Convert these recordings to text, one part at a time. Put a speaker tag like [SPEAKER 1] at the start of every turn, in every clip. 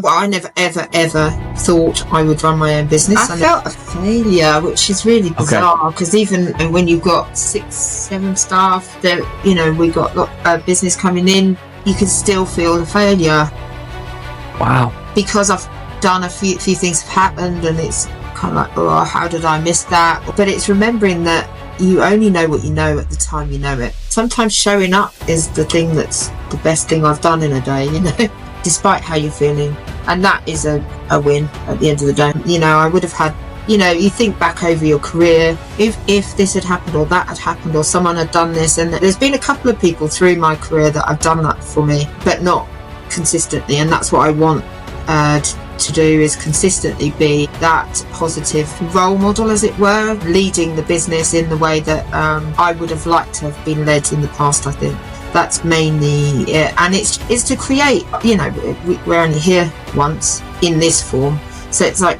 [SPEAKER 1] Well, I never, ever thought I would run my own business. I felt a failure, which is really bizarre, because even when you've got 6, 7 staff, that we got business coming in, you can still feel the failure.
[SPEAKER 2] Wow.
[SPEAKER 1] Because I've done a few things have happened, and it's kind of like, oh, how did I miss that? But it's remembering that you only know what you know at the time you know it. Sometimes showing up is the thing that's the best thing I've done in a day, despite how you're feeling. And that is a win at the end of the day. I would have had, you think back over your career, if this had happened or that had happened or someone had done this, and there's been a couple of people through my career that have done that for me, but not consistently. And that's what I want to do, is consistently be that positive role model, as it were, leading the business in the way that I would have liked to have been led in the past, I think. That's mainly it. And it's to create, we're only here once in this form. So it's like,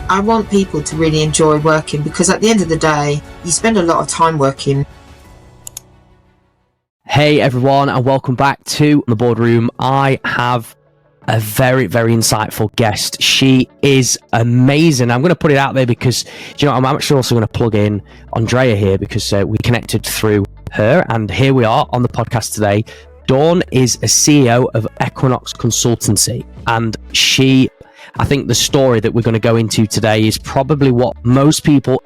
[SPEAKER 1] I want people to really enjoy working, because at the end of the day, you spend a lot of time working.
[SPEAKER 2] Hey everyone, and welcome back to The Boardroom. I have a very, very insightful guest. She is amazing. I'm going to put it out there because, I'm actually also going to plug in Andrea here, because we connected through her, and here we are on the podcast today. Dawn is a CEO of Equinox Consultancy, and I think the story that we're going to go into today is probably what most people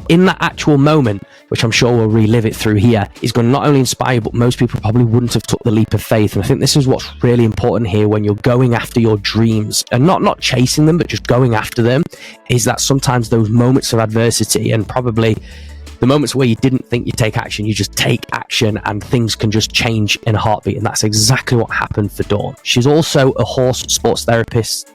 [SPEAKER 2] in that actual moment, which I'm sure we'll relive it through here, is going to not only inspire you, but most people probably wouldn't have took the leap of faith. And I think this is what's really important here when you're going after your dreams, and not chasing them, but just going after them, is that sometimes those moments of adversity, and probably the moments where you didn't think you'd take action, you just take action and things can just change in a heartbeat. And that's exactly what happened for Dawn. She's also a horse sports therapist.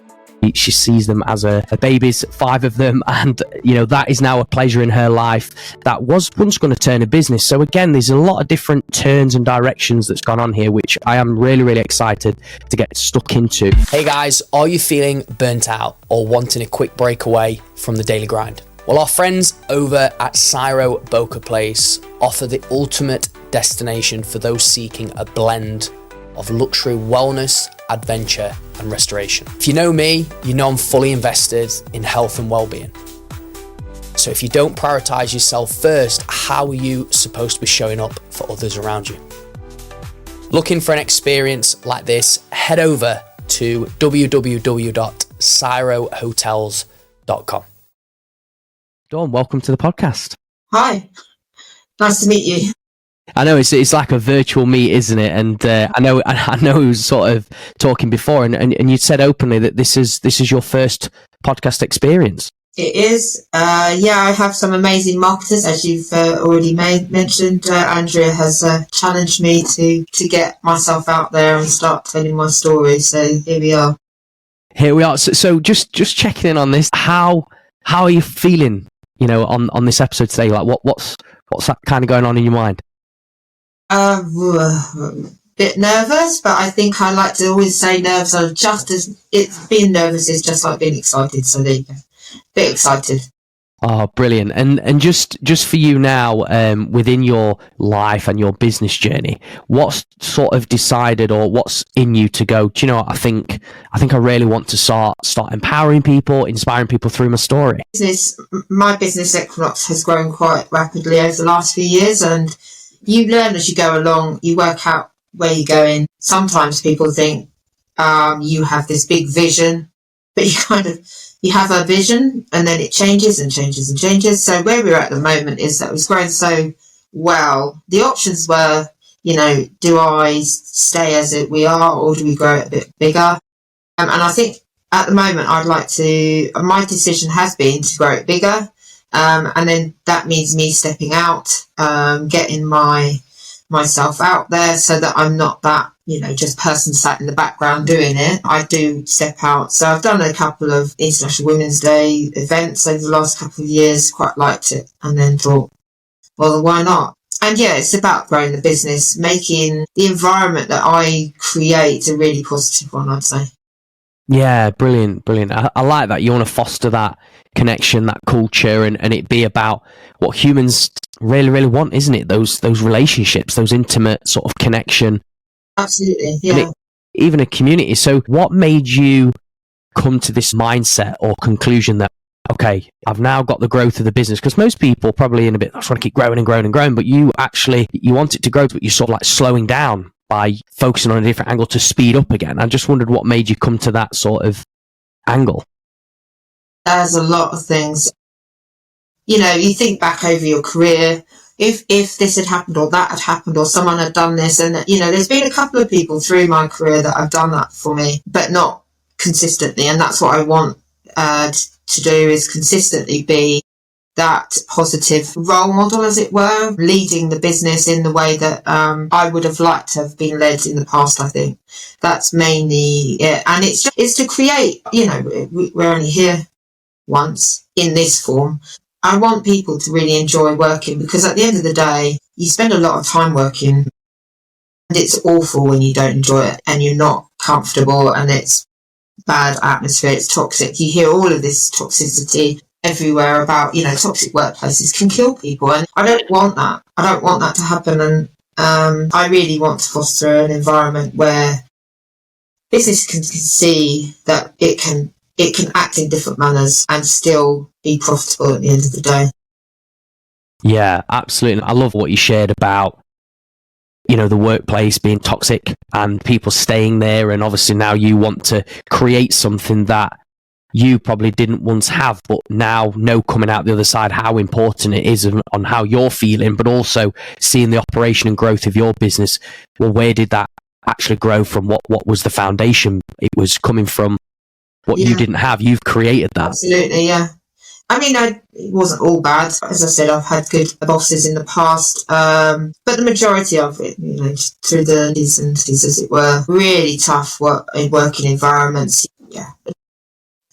[SPEAKER 2] She sees them as a babies, 5 of them, and that is now a pleasure in her life that was once going to turn a business. So again, there's a lot of different turns and directions that's gone on here, which I am really, really excited to get stuck into.
[SPEAKER 3] Hey guys, are you feeling burnt out or wanting a quick break away from the daily grind? Well, our friends over at Cyro Boca Place offer the ultimate destination for those seeking a blend of luxury wellness, adventure and restoration. If you know me, you know I'm fully invested in health and well-being. So if you don't prioritize yourself first, how are you supposed to be showing up for others around you? Looking for an experience like this, head over to www.cyrohotels.com.
[SPEAKER 2] Dawn, welcome to the podcast.
[SPEAKER 1] Hi, nice to meet you.
[SPEAKER 2] I know it's like a virtual meet, isn't it? And I know we were sort of talking before, and you said openly that this is your first podcast experience.
[SPEAKER 1] It is. I have some amazing marketers, as you've already mentioned. Andrea has challenged me to get myself out there and start telling my story. So here we are.
[SPEAKER 2] Here we are. So just checking in on this. How are you feeling? On this episode today, like what's that kind of going on in your mind?
[SPEAKER 1] Bit nervous, but I think I like to always say nerves are being nervous is just like being excited. So there you go. Bit excited.
[SPEAKER 2] Oh, brilliant. And just for you now, within your life and your business journey, what's sort of decided, or what's in you to go, do you know what, I think I really want to start empowering people, inspiring people through my story.
[SPEAKER 1] My business Equinox has grown quite rapidly over the last few years, and you learn as you go along, you work out where you're going. Sometimes people think you have this big vision, but you have a vision and then it changes and changes and changes. So where we're at the moment is that it's grown so well. The options were, do I stay as we are, or do we grow it a bit bigger? And I think at the moment my decision has been to grow it bigger. And then that means me stepping out, getting myself out there so that I'm not that, just person sat in the background doing it. I do step out. So I've done a couple of International Women's Day events over the last couple of years, quite liked it, and then thought, well, why not? And yeah, it's about growing the business, making the environment that I create a really positive one, I'd say.
[SPEAKER 2] Yeah, brilliant. I like that. You want to foster that connection, that culture, and it be about what humans really, really want, isn't it? Those relationships, those intimate sort of connection.
[SPEAKER 1] Absolutely, yeah.
[SPEAKER 2] Even a community. So what made you come to this mindset or conclusion that, okay, I've now got the growth of the business? Because most people probably in a bit, I just want to keep growing and growing and growing, but you want it to grow, but you're sort of like slowing down by focusing on a different angle to speed up again. I just wondered what made you come to that sort of angle.
[SPEAKER 1] There's a lot of things. You know, you think back over your career, if this had happened or that had happened or someone had done this, and, you know, there's been a couple of people through my career that have done that for me, but not consistently. And that's what I want to do, is consistently be that positive role model, as it were, leading the business in the way that I would have liked to have been led in the past. I think that's mainly it. And it's to create, you know, we're only here once in this form. I want people to really enjoy working, because at the end of the day, you spend a lot of time working, and it's awful when you don't enjoy it and you're not comfortable and it's bad atmosphere, it's toxic. You hear all of this toxicity everywhere about, you know, toxic workplaces can kill people, and I don't want that. I don't want that to happen. And I really want to foster an environment where business can see that it can act in different manners and still be profitable at the end of the day.
[SPEAKER 2] Yeah, absolutely. I love what you shared about, you know, the workplace being toxic and people staying there. And obviously now you want to create something that you probably didn't once have, but now know coming out the other side how important it is on how you're feeling, but also seeing the operation and growth of your business. Well, where did that actually grow from? What was the foundation? It was coming from what you didn't have. You've created that.
[SPEAKER 1] Absolutely, yeah. I mean, it wasn't all bad. As I said, I've had good bosses in the past, but the majority of it, you know, just through the decencies, as it were, really tough working environments. Yeah,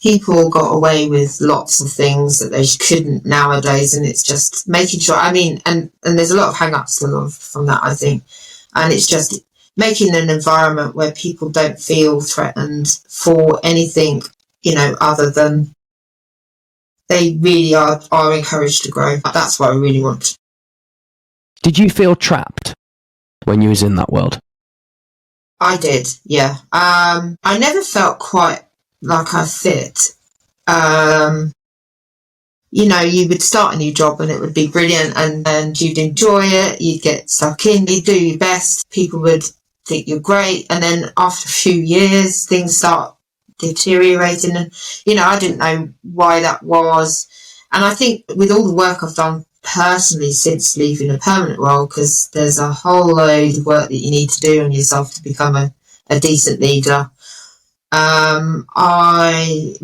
[SPEAKER 1] people got away with lots of things that they couldn't nowadays, and it's just making sure. I mean, and there's a lot of hang-ups from that, I think, and it's just making an environment where people don't feel threatened for anything, you know, other than they really are encouraged to grow. That's what I really want.
[SPEAKER 2] Did you feel trapped when you was in that world?
[SPEAKER 1] I did, yeah. I never felt quite like I fit. You know, you would start a new job and it would be brilliant, and you'd enjoy it, you'd get stuck in, you'd do your best, people would think you're great, and then after a few years things start deteriorating, and, you know, I didn't know why that was. And I think with all the work I've done personally since leaving a permanent role, because there's a whole load of work that you need to do on yourself to become a decent leader, I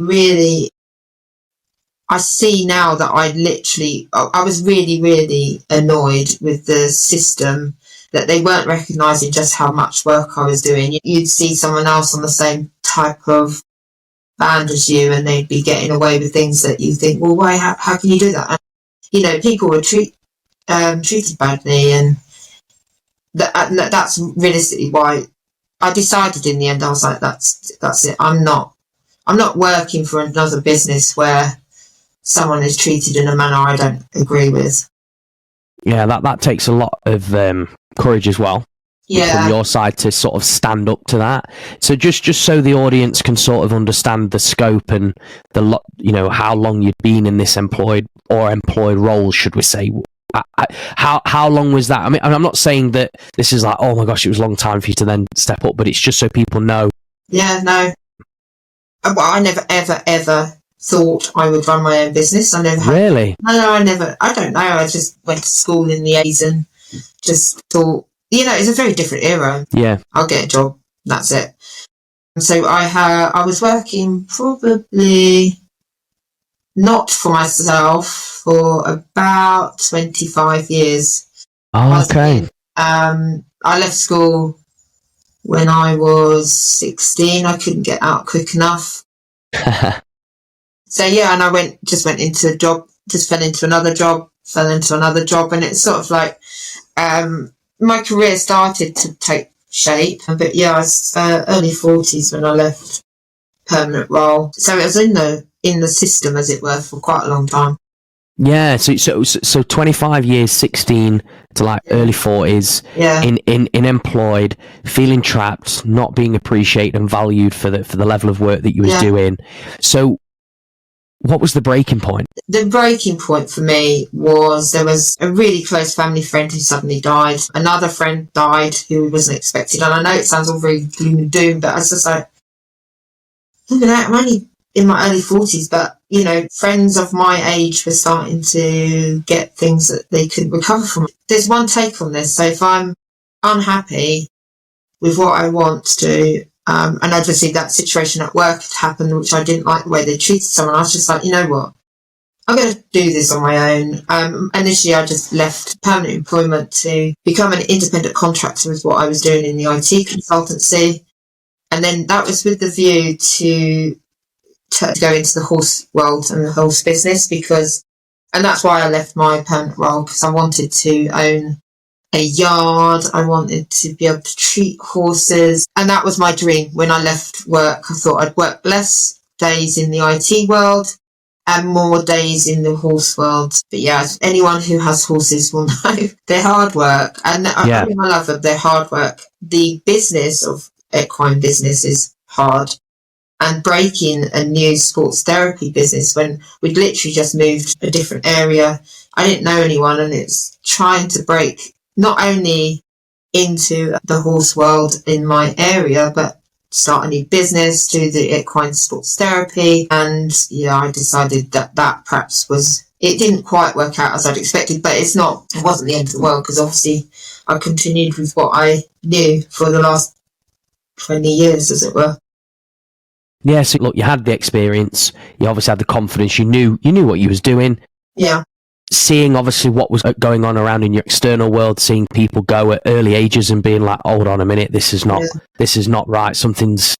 [SPEAKER 1] see now that I was really, really annoyed with the system, that they weren't recognising just how much work I was doing. You'd see someone else on the same type of band as you, and they'd be getting away with things that you think, well, why? How can you do that? And, you know, people were treated badly, and that's realistically why I decided in the end. I was like, that's it. I'm not working for another business where someone is treated in a manner I don't agree with.
[SPEAKER 2] Yeah, that takes a lot of courage as well.
[SPEAKER 1] Yeah.
[SPEAKER 2] From your side to sort of stand up to that. So just so the audience can sort of understand the scope and you know, how long you'd been in this employed role, should we say? How long was that? I mean, I'm not saying that this is like, oh my gosh, it was a long time for you to then step up, but it's just so people know.
[SPEAKER 1] Yeah, no. Well, I never, ever thought I would run my own business. I never had.
[SPEAKER 2] Really?
[SPEAKER 1] No, I never. I don't know. I just went to school in the 80s and just thought, you know, it's a very different era.
[SPEAKER 2] Yeah.
[SPEAKER 1] I'll get a job. That's it. So I was working probably not for myself for about 25 years.
[SPEAKER 2] Oh, okay.
[SPEAKER 1] I left school when I was 16. I couldn't get out quick enough. So yeah, and I went into a job, just fell into another job, and it's sort of like my career started to take shape. But yeah, I was early 40s when I left permanent role. So it was in the system, as it were, for quite a long time.
[SPEAKER 2] Yeah, so 25 years, 16 to like early 40s,
[SPEAKER 1] Yeah.
[SPEAKER 2] in employed, feeling trapped, not being appreciated and valued for the level of work that you was doing. So what was the breaking point?
[SPEAKER 1] The breaking point for me was there was a really close family friend who suddenly died. Another friend died who wasn't expected. And I know it sounds all very gloom and doom, but I was just like, look at that, I'm only in my early 40s, but, you know, friends of my age were starting to get things that they couldn't recover from. There's one take on this. So if I'm unhappy with what I want to, and obviously that situation at work had happened, which I didn't like the way they treated someone, I was just like, you know what? I'm going to do this on my own. Initially, I just left permanent employment to become an independent contractor with what I was doing in the IT consultancy. And then that was with the view to go into the horse world and the horse business and that's why I left my permanent role, because I wanted to own a yard. I wanted to be able to treat horses. And that was my dream. When I left work, I thought I'd work less days in the IT world and more days in the horse world. But yeah, anyone who has horses will know they're hard work. And I love them. They're hard work. The business of equine business is hard. And breaking a new sports therapy business when we'd literally just moved a different area. I didn't know anyone, and it's trying to break not only into the horse world in my area, but start a new business, do the equine sports therapy. And yeah, I decided that perhaps it didn't quite work out as I'd expected, but it wasn't the end of the world, because obviously I continued with what I knew for the last 20 years, as it were.
[SPEAKER 2] Yeah, so look, you had the experience, you obviously had the confidence, you knew what you was doing.
[SPEAKER 1] Yeah.
[SPEAKER 2] Seeing obviously what was going on around in your external world, seeing people go at early ages and being like, hold on a minute, this is not right, something's...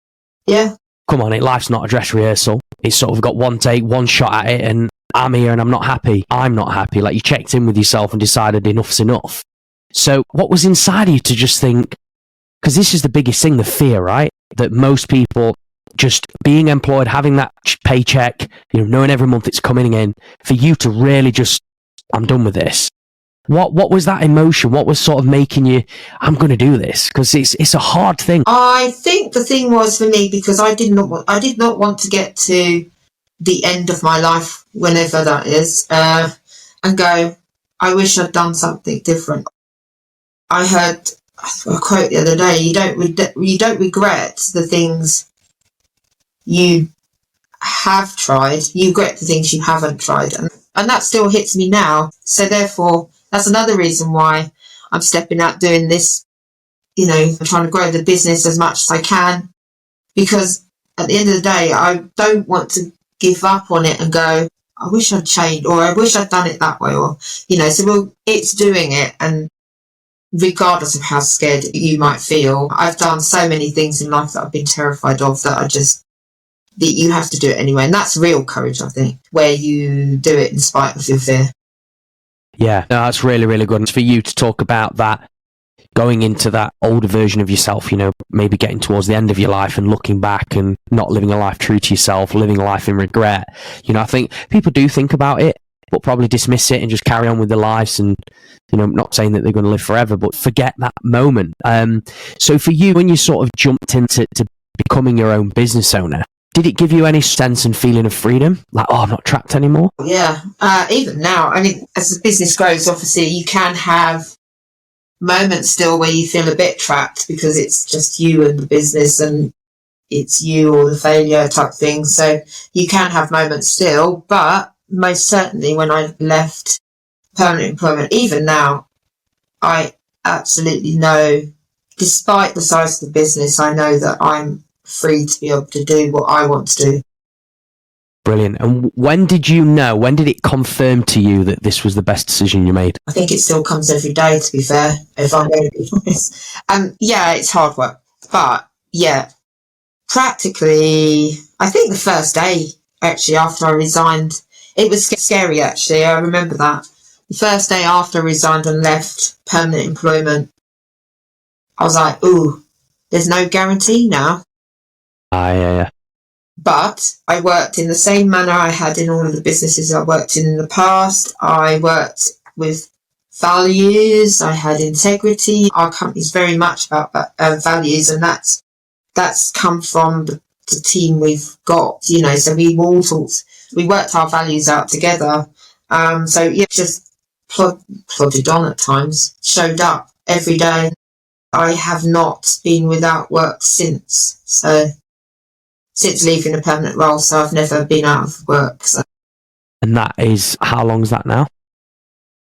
[SPEAKER 1] Yeah.
[SPEAKER 2] Come on, life's not a dress rehearsal. It's sort of got one take, one shot at it, and I'm here and I'm not happy. Like, you checked in with yourself and decided enough's enough. So what was inside of you to just think, because this is the biggest thing, the fear, right? That most people... just being employed, having that paycheck, knowing every month it's coming in, for you to really just, I'm done with this. What was that emotion? What was sort of making you, I'm going to do this? Because it's a hard thing.
[SPEAKER 1] I think the thing was for me, because I did not want to get to the end of my life, whenever that is, and go, I wish I'd done something different. I heard a quote the other day, you don't regret the things you have tried, you regret the things you haven't tried, and that still hits me now. So therefore, that's another reason why I'm stepping out doing this, trying to grow the business as much as I can, because at the end of the day, I don't want to give up on it and go, I wish I'd changed, or I wish I'd done it that way, or, so it's doing it. And regardless of how scared you might feel, I've done so many things in life that I've been terrified of that you have to do it anyway. And that's real courage, I think, where you do it in spite of your fear.
[SPEAKER 2] Yeah, no, that's really, really good. And for you to talk about that, going into that older version of yourself, maybe getting towards the end of your life and looking back and not living a life true to yourself, living a life in regret. I think people do think about it, but probably dismiss it and just carry on with their lives. And, not saying that they're going to live forever, but forget that moment. So for you, when you sort of jumped into becoming your own business owner, did it give you any sense and feeling of freedom? Like, I'm not trapped anymore?
[SPEAKER 1] Yeah. Even now, as the business grows, obviously you can have moments still where you feel a bit trapped, because it's just you and the business, and it's you or the failure type thing. So you can have moments still, but most certainly when I left permanent employment, even now, I absolutely know, despite the size of the business, I know that I'm free to be able to do what I want to do.
[SPEAKER 2] Brilliant. And when did it confirm to you that this was the best decision you made?
[SPEAKER 1] I think it still comes every day, to be fair, if I'm going to be honest. Yeah, it's hard work, but yeah, practically, I think the first day, actually, after I resigned, it was scary, actually. I remember that. The first day after I resigned and left permanent employment, I was like, ooh, there's no guarantee now.
[SPEAKER 2] Yeah.
[SPEAKER 1] But I worked in the same manner I had in all of the businesses I worked in the past. I worked with values. I had integrity. Our company's very much about values, and that's come from the team we've got. So we worked our values out together. So yeah, just plodded on at times. Showed up every day. I have not been without work since leaving a permanent role, so I've never been out of work. So.
[SPEAKER 2] And that is, how long is that now?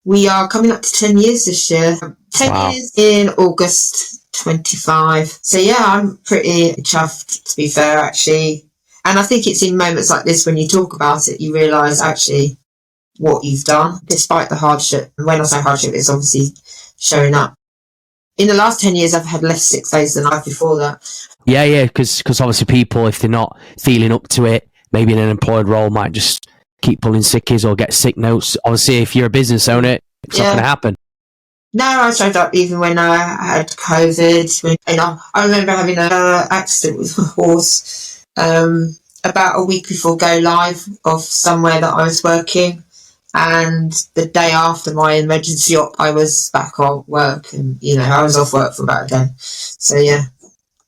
[SPEAKER 1] We are coming up to 10 years this year. 10 years in August 25. So yeah, I'm pretty chuffed, to be fair, actually. And I think it's in moments like this when you talk about it, you realise actually what you've done, despite the hardship. And when I say hardship, it's obviously showing up. In the last 10 years, I've had less sick days than I've before that.
[SPEAKER 2] Yeah, because obviously people, if they're not feeling up to it, maybe in an employed role, might just keep pulling sickies or get sick notes. Obviously, if you're a business owner, it's not going to happen.
[SPEAKER 1] No, I showed up even when I had COVID. I remember having an accident with a horse about a week before go live of somewhere that I was working. And the day after my emergency op, I was back on work, and I was off work for about a day. So yeah,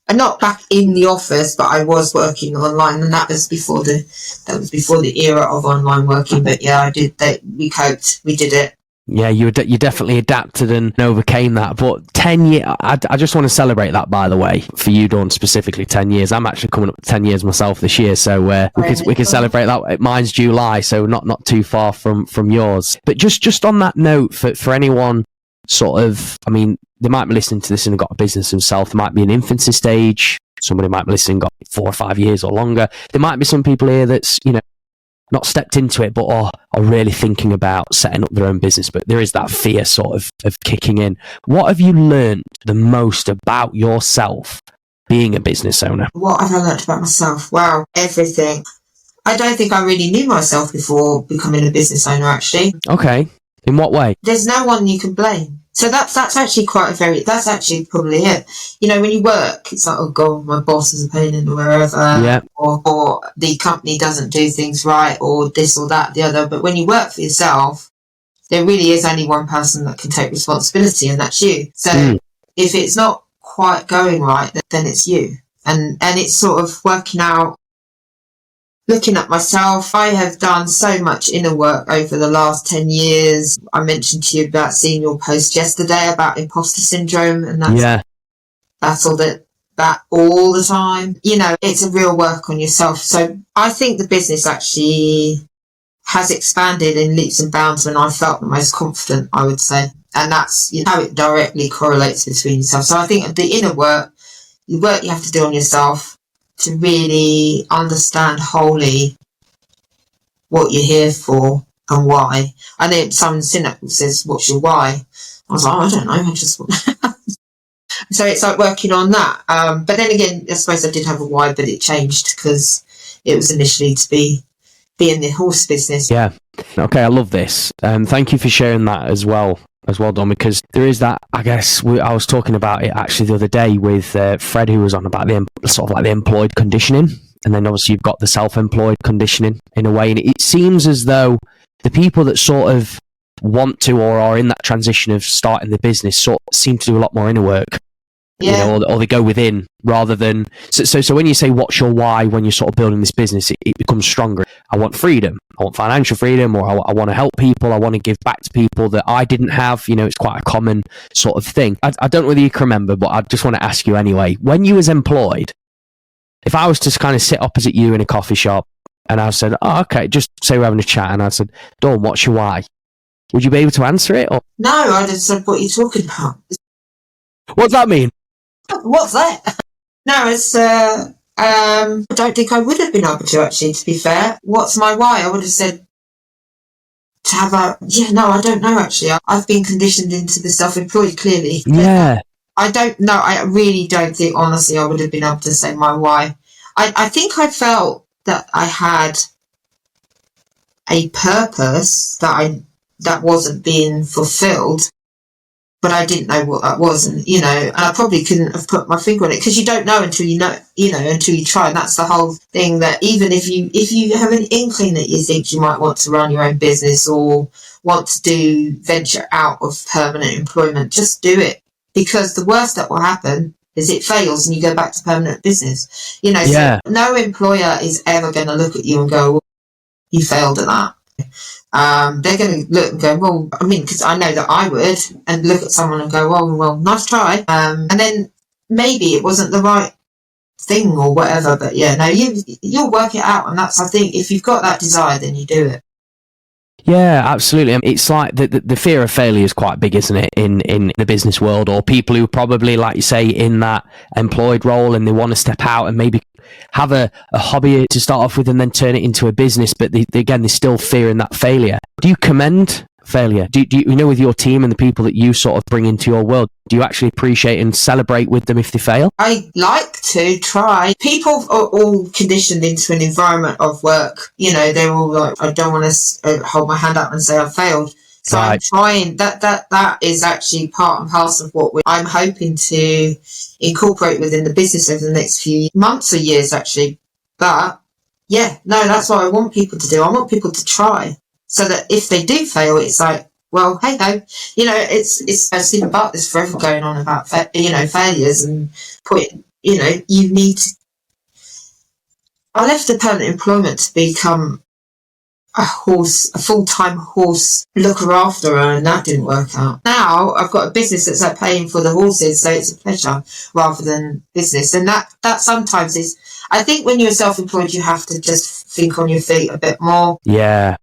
[SPEAKER 1] and not back in the office, but I was working online, and that was before the era of online working. But yeah, I did that. We coped. We did it.
[SPEAKER 2] Yeah, you definitely adapted and overcame that. But 10 years, I just want to celebrate that, by the way, for you, Dawn, specifically 10 years. I'm actually coming up to 10 years myself this year, so we can celebrate that. Mine's July, so not too far from yours. But just on that note, for anyone sort of, I mean, they might be listening to this and have got a business themselves. They might be in infancy stage. Somebody might be listening, got 4 or 5 years or longer. There might be some people here that's, not stepped into it, but are really thinking about setting up their own business, but there is that fear sort of kicking in. What have you learned the most about yourself being a business owner?
[SPEAKER 1] What have I learned about myself? Wow, everything. I don't think I really knew myself before becoming a business owner, actually.
[SPEAKER 2] Okay. In what way?
[SPEAKER 1] There's no one you can blame. So that's actually that's actually probably it. When you work, it's like, oh God, my boss is a pain in the wherever, or the company doesn't do things right, or this or that, the other. But when you work for yourself, there really is only one person that can take responsibility, and that's you. So if it's not quite going right, then it's you. And it's sort of working out, looking at myself. I have done so much inner work over the last 10 years. I mentioned to you about seeing your post yesterday about imposter syndrome, and that's all that all the time. It's a real work on yourself. So I think the business actually has expanded in leaps and bounds when I felt the most confident, I would say. And that's how it directly correlates between yourself. So I think the inner work you have to do on yourself, to really understand wholly what you're here for and why. I know someone cynical says, what's your why? I was like, I don't know, I just want So it's like working on that. But then again, I suppose I did have a why, but it changed because it was initially to be in the horse business.
[SPEAKER 2] Yeah. Okay, I love this. Thank you for sharing that as well, Dawn, because there is that, I guess, I was talking about it actually the other day with Fred, who was on about the sort of like the employed conditioning, and then obviously you've got the self-employed conditioning in a way, and it seems as though the people that sort of want to or are in that transition of starting the business sort of seem to do a lot more inner work. Or they go within rather than so when you say what's your why when you're sort of building this business, it becomes stronger. I want freedom, I want financial freedom, or I want to help people, I want to give back to people that I didn't have. It's quite a common sort of thing. I don't know whether you can remember, but I just want to ask you anyway, when you was employed, if I was to kind of sit opposite you in a coffee shop and I said, oh okay, just say we're having a chat, and I said, Dawn, what's your why? Would you be able to answer it? Or?
[SPEAKER 1] No, I just said, what are you talking about?
[SPEAKER 2] What's that mean?
[SPEAKER 1] What's that? No, it's, I don't think I would have been able to, actually, to be fair. What's my why? I would have said to have I don't know, actually. I've been conditioned into the self-employed, clearly.
[SPEAKER 2] Yeah.
[SPEAKER 1] I don't know. I really don't think, honestly, I would have been able to say my why. I think I felt that I had a purpose that wasn't being fulfilled. but I didn't know what that was, and and I probably couldn't have put my finger on it, because you don't know until until you try. And that's the whole thing, that even if you have an inkling that you think you might want to run your own business or want to venture out of permanent employment, just do it, because the worst that will happen is it fails and you go back to permanent business. So no employer is ever going to look at you and go, well, you failed at that. They're going to look and go, well, I mean, because I know that I would, and look at someone and go, well, nice try. And then maybe it wasn't the right thing or whatever, but you'll work it out. And that's, I think, if you've got that desire, then you do it.
[SPEAKER 2] Yeah, absolutely. It's like the fear of failure is quite big, isn't it, in the business world, or people who probably, like you say, in that employed role and they want to step out and maybe have a hobby to start off with and then turn it into a business, but they're still fearing that failure. Do you commend failure? Do you with your team and the people that you sort of bring into your world, do you actually appreciate and celebrate with them if they fail? I
[SPEAKER 1] like to try. People are all conditioned into an environment of work. They're all like, I don't want to hold my hand up and say I failed. So right. I'm trying. That is actually part and parcel of what I'm hoping to incorporate within the business over the next few months or years, actually. But that's what I want people to do. I want people to try, so that if they do fail, it's like, well, hey ho, it's as Stephen Bartlett's forever going on about failures and you need to. I left the permanent employment to become a full-time horse looker after, and that didn't work out. Now I've got a business that's like paying for the horses, so it's a pleasure rather than business. And that sometimes is, I think when you're self-employed, you have to just think on your feet a bit more.
[SPEAKER 2] Yeah.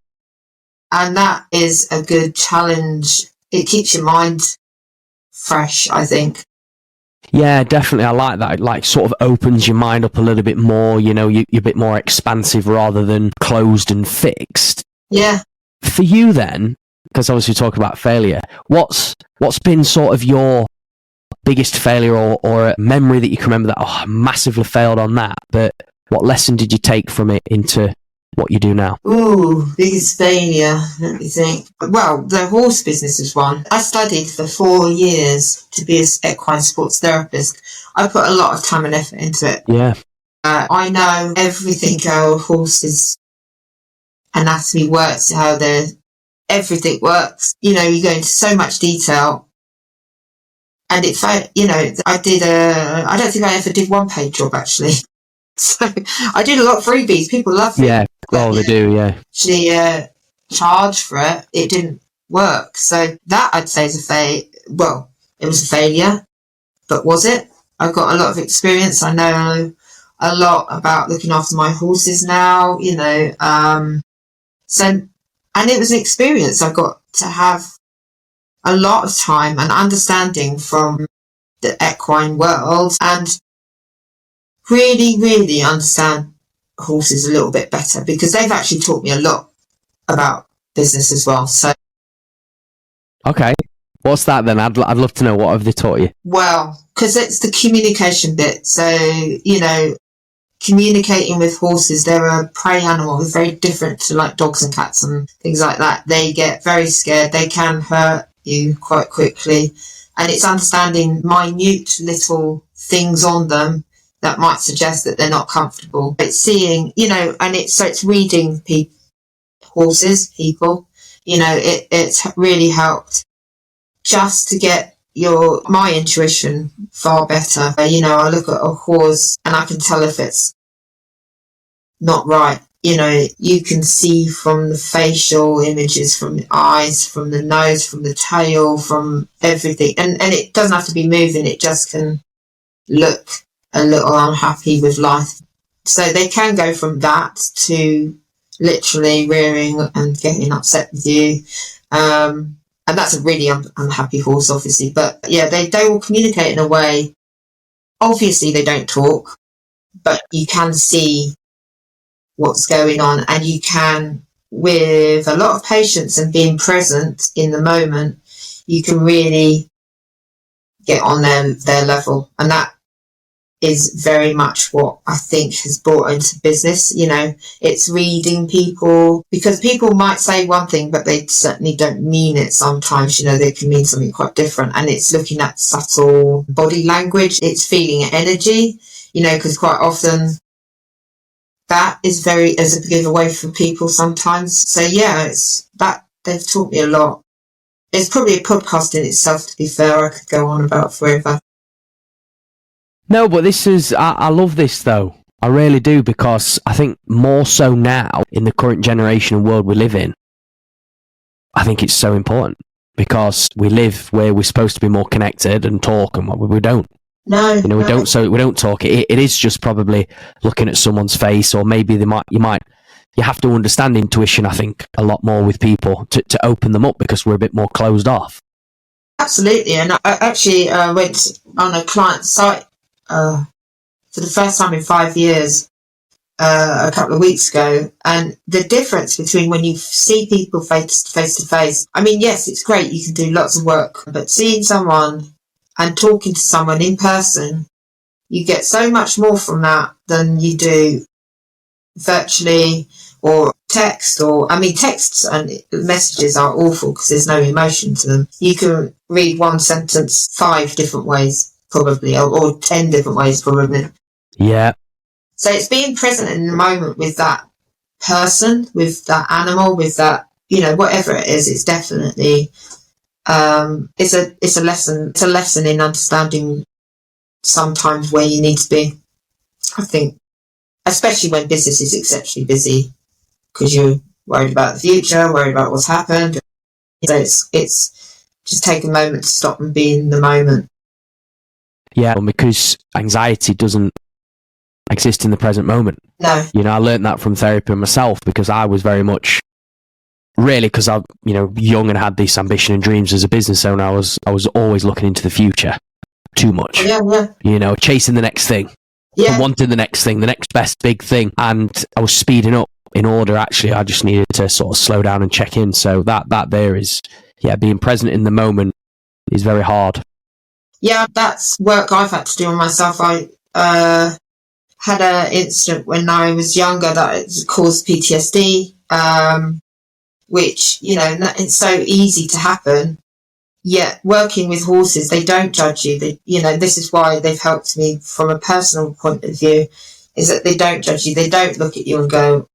[SPEAKER 1] And that is a good challenge. It keeps your mind fresh, I think.
[SPEAKER 2] Yeah, definitely. I like that. It like sort of opens your mind up a little bit more. You're a bit more expansive rather than closed and fixed.
[SPEAKER 1] Yeah.
[SPEAKER 2] For you then, because obviously you talk about failure, what's been sort of your biggest failure or a memory that you can remember that, I massively failed on that, but what lesson did you take from it into what you do now?
[SPEAKER 1] Ooh, biggest failure. Let me think. Well, the horse business is one. I studied for 4 years to be an equine sports therapist. I put a lot of time and effort into it.
[SPEAKER 2] Yeah.
[SPEAKER 1] I know everything how horses' anatomy works, how everything works. You go into so much detail. And I don't think I ever did one-page job, actually. So I did a lot of freebies. People love it.
[SPEAKER 2] Yeah, well, they do, yeah.
[SPEAKER 1] Actually, charge for it. It didn't work. So that, I'd say, is well, it was a failure. But was it? I've got a lot of experience. I know a lot about looking after my horses now, So, and it was an experience. I got to have a lot of time and understanding from the equine world, and really, really understand horses a little bit better, because they've actually taught me a lot about business as well. So,
[SPEAKER 2] okay, what's that then? I'd love to know, what have they taught you?
[SPEAKER 1] Well, because it's the communication bit. So, communicating with horses, they're a prey animal. They're very different to like dogs and cats and things like that. They get very scared. They can hurt you quite quickly, and it's understanding minute little things on them that might suggest that they're not comfortable. It's seeing, and it's reading horses, people. It's really helped just to get my intuition far better. I look at a horse and I can tell if it's not right. You can see from the facial images, from the eyes, from the nose, from the tail, from everything. And it doesn't have to be moving. It just can look a little unhappy with life. So they can go from that to literally rearing and getting upset with you. And that's a really unhappy horse, obviously. But yeah, they will communicate in a way. Obviously, they don't talk, but you can see what's going on. And you can, with a lot of patience and being present in the moment, you can really get on their level. And that is very much what I think has brought into business. You know, it's reading people, because people might say one thing, but they certainly don't mean it sometimes. You know, they can mean something quite different. And it's looking at subtle body language. It's feeling energy, you know, because quite often that is very as a giveaway for people sometimes. So yeah, it's that they've taught me a lot. It's probably a podcast in itself, to be fair. I could go on about forever.
[SPEAKER 2] No, but this is, I love this though. I really do, because I think more so now in the current generation and world we live in, I think it's so important, because we live where we're supposed to be more connected and talk, and we don't.
[SPEAKER 1] No,
[SPEAKER 2] you know, we don't. So we don't talk. It is just probably looking at someone's face, or maybe you have to understand intuition, I think, a lot more with people to open them up, because we're a bit more closed off.
[SPEAKER 1] Absolutely. And I actually went on a client site for the first time in 5 years a couple of weeks ago, and the difference between when you see people face to face, I mean, yes, it's great, you can do lots of work, but seeing someone and talking to someone in person, you get so much more from that than you do virtually or text. Or I mean, texts and messages are awful because there's no emotion to them. You can read one sentence 5 different ways probably, or 10 different ways probably.
[SPEAKER 2] Yeah.
[SPEAKER 1] So it's being present in the moment with that person, with that animal, with that, you know, whatever it is. It's definitely it's a lesson. It's a lesson in understanding sometimes where you need to be, I think, especially when business is exceptionally busy, because you're worried about the future, worried about what's happened. So it's just take a moment to stop and be in the moment.
[SPEAKER 2] Yeah, because anxiety doesn't exist in the present moment.
[SPEAKER 1] No.
[SPEAKER 2] You know, I learned that from therapy myself, because I was very much, really, because I'm, you know, young and had this ambition and dreams as a business owner. I was always looking into the future too much.
[SPEAKER 1] Yeah.
[SPEAKER 2] You know, chasing the next thing.
[SPEAKER 1] Yeah.
[SPEAKER 2] Wanting the next thing, the next best big thing. And I was speeding up in order. Actually, I just needed to sort of slow down and check in. So that there is, yeah, being present in the moment is very hard.
[SPEAKER 1] Yeah, that's work I've had to do on myself. I had an incident when I was younger that caused PTSD, which, you know, it's so easy to happen. Yet working with horses, they don't judge you. They, you know, this is why they've helped me from a personal point of view, is that they don't judge you. They don't look at you and go,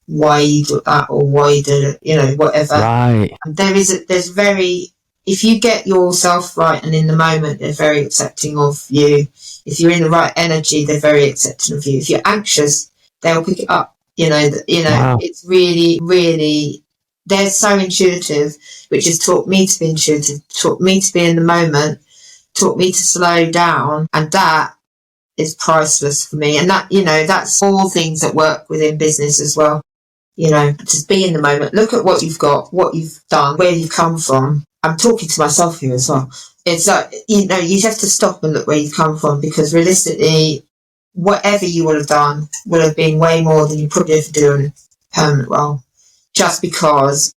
[SPEAKER 1] why you did that, or why you did it, you know, whatever.
[SPEAKER 2] Right.
[SPEAKER 1] And if you get yourself right and in the moment, they're very accepting of you. If you're in the right energy, they're very accepting of you. If you're anxious, they'll pick it up. Wow. It's really, really, they're so intuitive, which has taught me to be intuitive, taught me to be in the moment, taught me to slow down. And that is priceless for me. And that, you know, that's all things that work within business as well. You know, just be in the moment. Look at what you've got, what you've done, where you've come from. I'm talking to myself here as well. It's like, you know, you have to stop and look where you've come from, because realistically, whatever you would have done would have been way more than you probably have to do in a permanent role, just because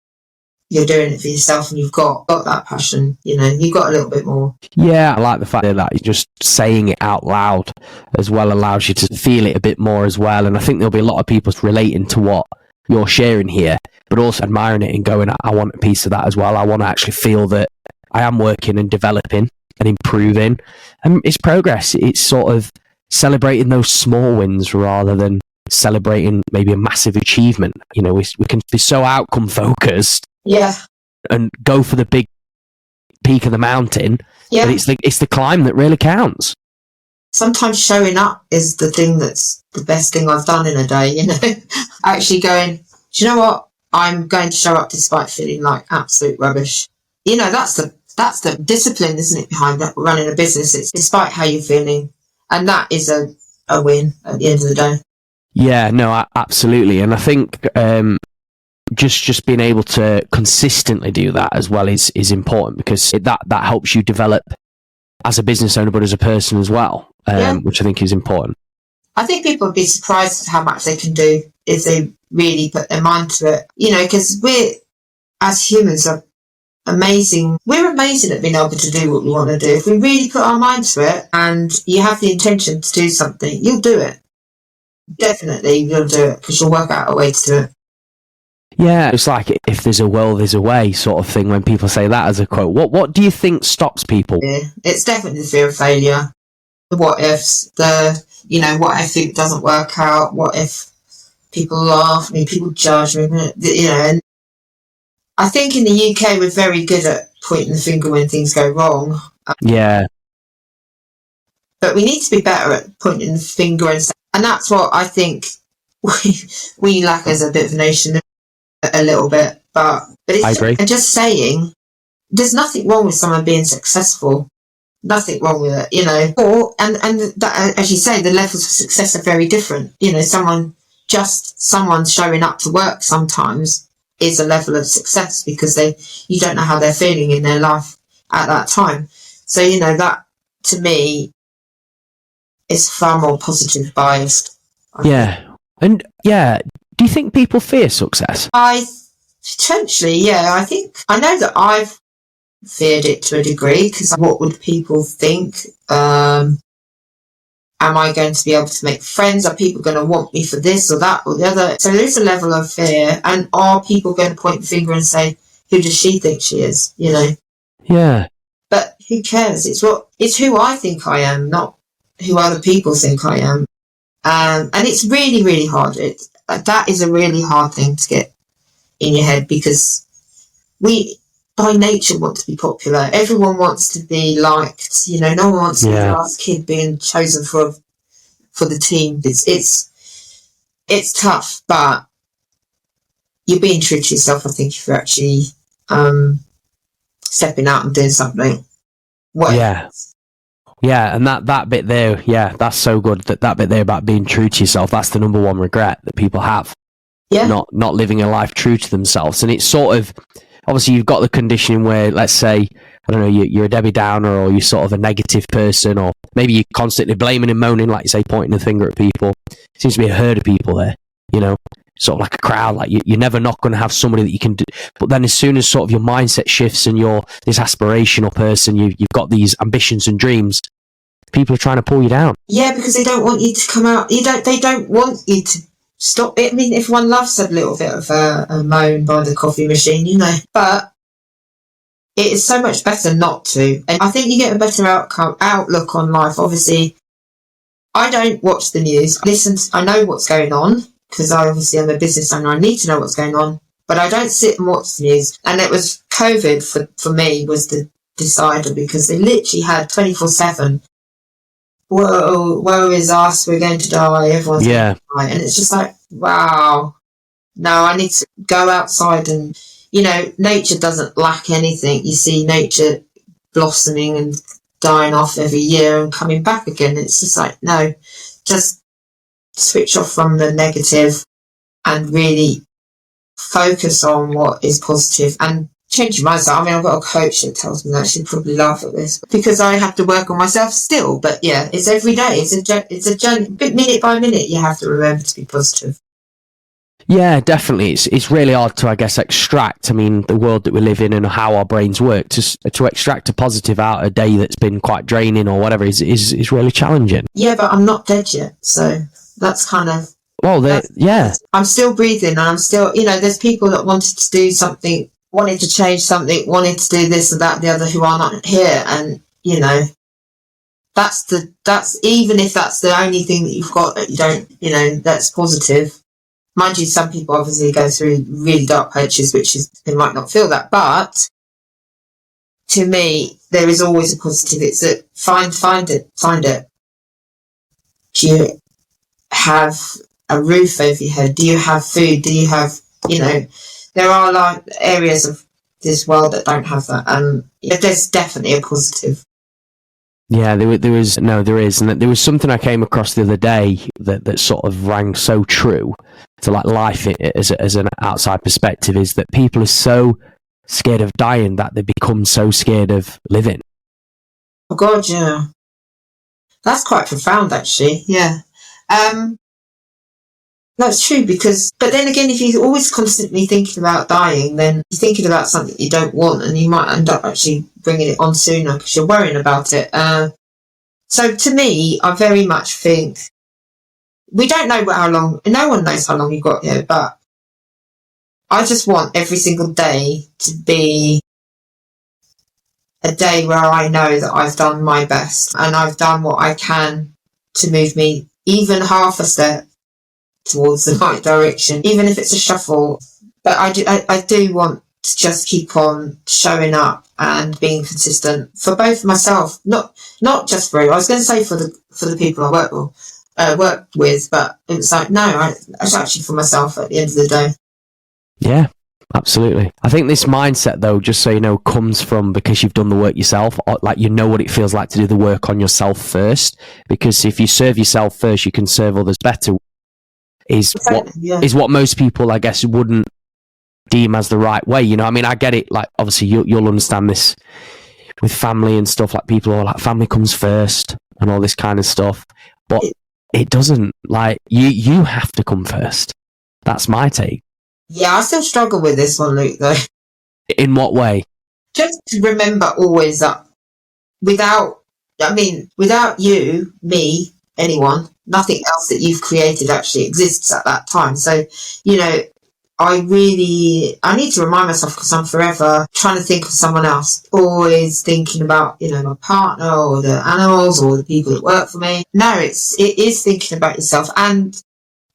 [SPEAKER 1] you're doing it for yourself and you've got that passion, you know, you've got a little bit more.
[SPEAKER 2] Yeah, I like the fact that just saying it out loud as well allows you to feel it a bit more as well. And I think there'll be a lot of people relating to what you're sharing here, but also admiring it and going, I want a piece of that as well. I want to actually feel that I am working and developing and improving. And it's progress. It's sort of celebrating those small wins rather than celebrating maybe a massive achievement. You know, we can be so outcome focused.
[SPEAKER 1] Yeah.
[SPEAKER 2] And go for the big peak of the mountain.
[SPEAKER 1] Yeah.
[SPEAKER 2] But it's the climb that really counts.
[SPEAKER 1] Sometimes showing up is the thing that's the best thing I've done in a day, you know. Actually going, do you know what? I'm going to show up despite feeling like absolute rubbish. You know, that's the discipline, isn't it, behind running a business? It's despite how you're feeling. And that is a win at the end of the day. Yeah,
[SPEAKER 2] no, absolutely. And I think just being able to consistently do that as well is important, because that helps you develop as a business owner, but as a person as well, which I think is important.
[SPEAKER 1] I think people would be surprised at how much they can do if they really put their mind to it. You know, because we, as humans, are amazing. We're amazing at being able to do what we want to do. If we really put our mind to it and you have the intention to do something, you'll do it. Definitely you'll do it because you'll work out a way to do it.
[SPEAKER 2] Yeah, it's like if there's a will, there's a way sort of thing when people say that as a quote. What do you think stops people?
[SPEAKER 1] Yeah, it's definitely the fear of failure. The what ifs, what if it doesn't work out? What if people laugh at me, people judge me, and I think in the UK we're very good at pointing the finger when things go wrong.
[SPEAKER 2] Yeah.
[SPEAKER 1] But we need to be better at pointing the finger and that's what I think we lack as a bit of a nation a little bit. But it's,
[SPEAKER 2] I agree.
[SPEAKER 1] And just saying, there's nothing wrong with someone being successful. Nothing wrong with it, Or and that, as you say, the levels of success are very different. Someone showing up to work sometimes is a level of success because you don't know how they're feeling in their life at that time. So that to me is far more positive biased.
[SPEAKER 2] Yeah. And do you think people fear success?
[SPEAKER 1] Potentially, yeah. I know that I've feared it to a degree because what would people think? Am I going to be able to make friends? Are people going to want me for this or that or the other? So there is a level of fear. And are people going to point the finger and say, who does she think she is?
[SPEAKER 2] Yeah.
[SPEAKER 1] But who cares? It's who I think I am, not who other people think I am. And it's really, really hard. That is a really hard thing to get in your head because we, by nature, want to be popular. Everyone wants to be liked. No one wants to be the last kid being chosen for the team. It's tough, but you're being true to yourself. I think if you're actually stepping out and doing something.
[SPEAKER 2] Yeah, and that bit there, that's so good. That bit there about being true to yourself, that's the number one regret that people have.
[SPEAKER 1] Yeah.
[SPEAKER 2] Not living a life true to themselves. And it's sort of, obviously you've got the conditioning where, let's say, I don't know, you're a Debbie Downer or you're sort of a negative person, or maybe you're constantly blaming and moaning, like you say, pointing the finger at people. Seems to be a herd of people there, sort of like a crowd. Like you're never not going to have somebody that you can do. But then as soon as sort of your mindset shifts and you're this aspirational person, you've got these ambitions and dreams, people are trying to pull you down.
[SPEAKER 1] Yeah, because they don't want you to come out. They don't want you to stop it. I mean, everyone loves a little bit of a moan by the coffee machine, but it is so much better not to. And I think you get a better outlook on life. Obviously, I don't watch the news. I know what's going on because I'm a business owner. I need to know what's going on, but I don't sit and watch the news. And it was COVID for me was the decider because they literally had 24/7. Woe is us, we're going to die, everyone's going to die. And it's just like, wow. No, I need to go outside and, nature doesn't lack anything. You see nature blossoming and dying off every year and coming back again. It's just like, no, just switch off from the negative and really focus on what is positive and change your mindset. I mean, I've got a coach that tells me that. She'd probably laugh at this because I have to work on myself still. But yeah, it's every day. It's a journey. Minute by minute, you have to remember to be positive.
[SPEAKER 2] Yeah, definitely. It's really hard to, I guess, extract. I mean, the world that we live in and how our brains work to extract a positive out a day that's been quite draining or whatever is really challenging.
[SPEAKER 1] Yeah, but I'm not dead yet, so that's kind of.
[SPEAKER 2] Well,
[SPEAKER 1] I'm still breathing, and I'm still. There's people that wanted to do something. Wanted to change something, wanted to do this and that and the other who are not here. And, that's even if that's the only thing that you've got that you don't, that's positive. Mind you, some people obviously go through really dark patches, they might not feel that. But to me, there is always a positive. It's a find it. Do you have a roof over your head? Do you have food? Do you have, there are areas of this world that don't have that, and there's definitely a positive.
[SPEAKER 2] Yeah, there is, and there was something I came across the other day that sort of rang so true to life as an outside perspective, is that people are so scared of dying that they become so scared of living.
[SPEAKER 1] Oh God, yeah, that's quite profound, actually. Yeah. That's true, but then again, if you're always constantly thinking about dying, then you're thinking about something you don't want, and you might end up actually bringing it on sooner because you're worrying about it. So to me, I very much think we don't know how long, no one knows how long you've got here, but I just want every single day to be a day where I know that I've done my best and I've done what I can to move me even half a step towards the right direction, even if it's a shuffle. But I do want to just keep on showing up and being consistent for both myself, not just for you. I was going to say for the people I work with, but it was like, no, it's actually for myself at the end of the day.
[SPEAKER 2] Yeah, absolutely. I think this mindset, though, just so you know, comes from because you've done the work yourself. Like, you know what it feels like to do the work on yourself first. Because if you serve yourself first, you can serve others better. Is what most people, I guess, wouldn't deem as the right way. You know, I mean, I get it. Like, obviously, you'll understand this with family and stuff. Like, people are like, family comes first and all this kind of stuff. But it doesn't. Like, you have to come first. That's my take.
[SPEAKER 1] Yeah, I still struggle with this one, Luke, though.
[SPEAKER 2] In what way?
[SPEAKER 1] Just to remember always that without you, me, anyone, nothing else that you've created actually exists at that time. So, you know, I need to remind myself, because I'm forever trying to think of someone else, always thinking about, you know, my partner or the animals or the people that work for me. No, it is thinking about yourself. And,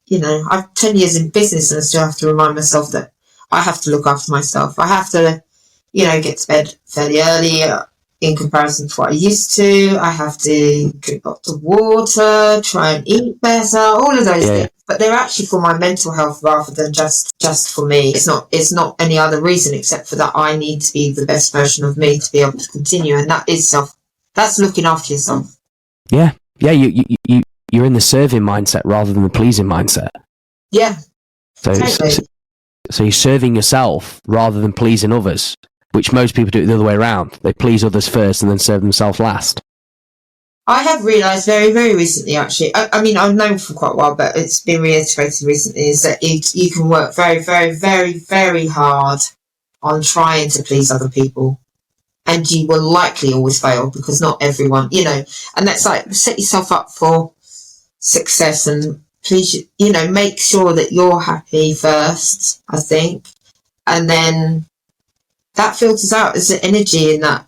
[SPEAKER 1] you know, I've 10 years in business and I still have to remind myself that I have to look after myself. I have to, you know, get to bed fairly early in comparison to what I used to. I have to drink lots of water, try and eat better, all of those things. But they're actually for my mental health rather than just for me. It's not any other reason except for that I need to be the best version of me to be able to continue. And that's looking after yourself.
[SPEAKER 2] Yeah. Yeah, you're in the serving mindset rather than the pleasing mindset.
[SPEAKER 1] Yeah.
[SPEAKER 2] So you're serving yourself rather than pleasing others, which most people do it the other way around. They please others first and then serve themselves last.
[SPEAKER 1] I have realised very, very recently, actually, I mean, I've known for quite a while, but it's been reiterated recently, is that you can work very, very, very, very hard on trying to please other people. And you will likely always fail because not everyone, you know, and that's like, set yourself up for success and please, you know, make sure that you're happy first, I think. And then that filters out as the energy in that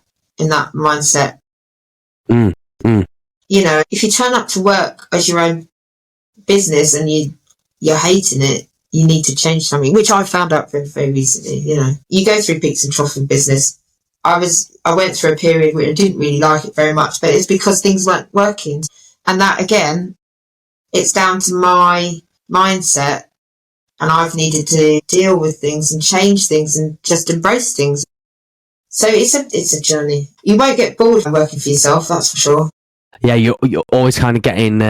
[SPEAKER 1] mindset. You know, if you turn up to work as your own business and you're hating it, you need to change something, which I found out very, very recently. You know, you go through peaks and troughs in business. I went through a period where I didn't really like it very much, but it's because things weren't working. And that, again, it's down to my mindset, and I've needed to deal with things and change things and just embrace things. So it's a journey. You won't get bored of working for yourself, that's for sure.
[SPEAKER 2] Yeah, you're always kind of getting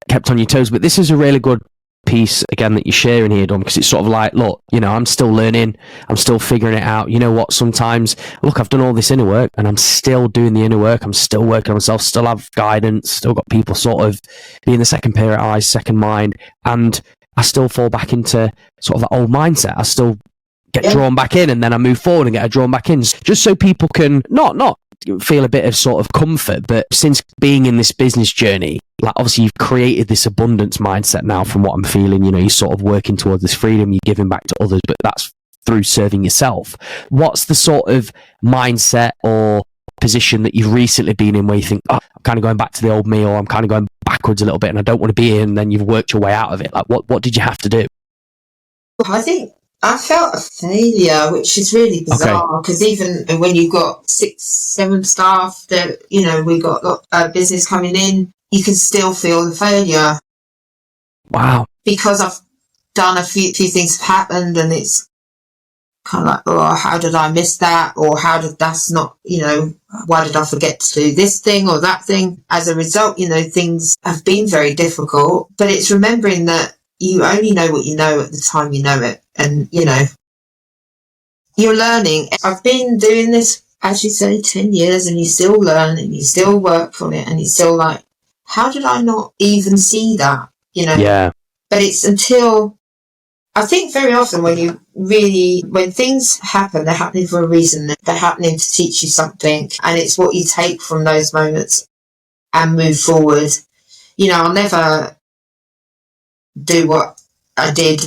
[SPEAKER 2] kept on your toes. But this is a really good piece, again, that you're sharing here, Dawn, because it's sort of like, look, you know, I'm still learning. I'm still figuring it out. You know what? Sometimes, look, I've done all this inner work and I'm still doing the inner work. I'm still working on myself, still have guidance, still got people sort of being the second pair of eyes, second mind. And I still fall back into sort of that old mindset. I still get drawn back in and then I move forward and get drawn back in, just so people can not feel a bit of sort of comfort. But since being in this business journey, like, obviously you've created this abundance mindset now, from what I'm feeling. You know, you're sort of working towards this freedom, you're giving back to others, but that's through serving yourself. What's the sort of mindset or position that you've recently been in where you think, oh, I'm kind of going back to the old me, or I'm kind of going backwards a little bit and I don't want to be in, and then you've worked your way out of it? Like, what did you have to do?
[SPEAKER 1] I think I felt a failure, which is really bizarre, because even when you've got 6-7 staff that, you know, we got business coming in, you can still feel the failure.
[SPEAKER 2] Wow.
[SPEAKER 1] Because I've done a few things have happened, and it's kind of like, oh, how did I miss that? Or how did that's not, you know, why did I forget to do this thing or that thing? As a result, you know, things have been very difficult, but it's remembering that you only know what you know at the time you know it. And, you know, you're learning. I've been doing this, as you say, 10 years, and you still learn and you still work on it, and you're still like, how did I not even see that? You know?
[SPEAKER 2] Yeah.
[SPEAKER 1] But it's until, I think very often when things happen, they're happening for a reason. They're happening to teach you something, and it's what you take from those moments and move forward. I'll never do what I did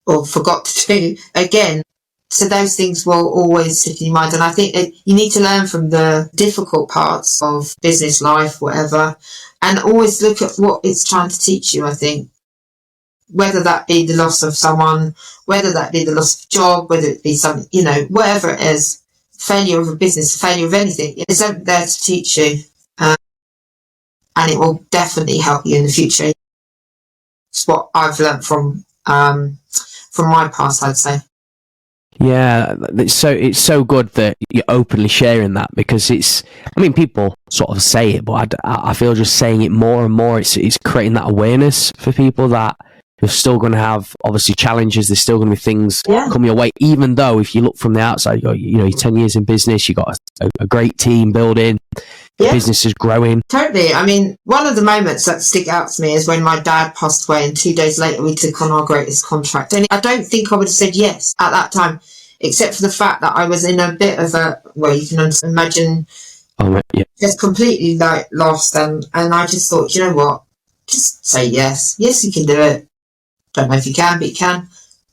[SPEAKER 1] or forgot to do again. So those things will always stick in your mind. And I think that you need to learn from the difficult parts of business life, whatever, and always look at what it's trying to teach you, I think. Whether that be the loss of someone, whether that be the loss of a job, whether it be something, whatever it is, failure of a business, failure of anything, it's there to teach you. And it will definitely help you in the future. It's what I've learned from my past, I'd say.
[SPEAKER 2] Yeah, it's so good that you're openly sharing that, because people sort of say it, but I feel just saying it more and more, it's creating that awareness for people that you're still going to have, obviously, challenges. There's still going to be things come your way, even though if you look from the outside, you're 10 years in business, you got a great team building, business is growing.
[SPEAKER 1] Totally. I mean, one of the moments that stick out to me is when my dad passed away, and 2 days later we took on our greatest contract. And I don't think I would have said yes at that time, except for the fact that I was in a bit of you can imagine, just completely lost. And I just thought, you know what, just say yes. Yes, you can do it. Don't know if you can, but you can.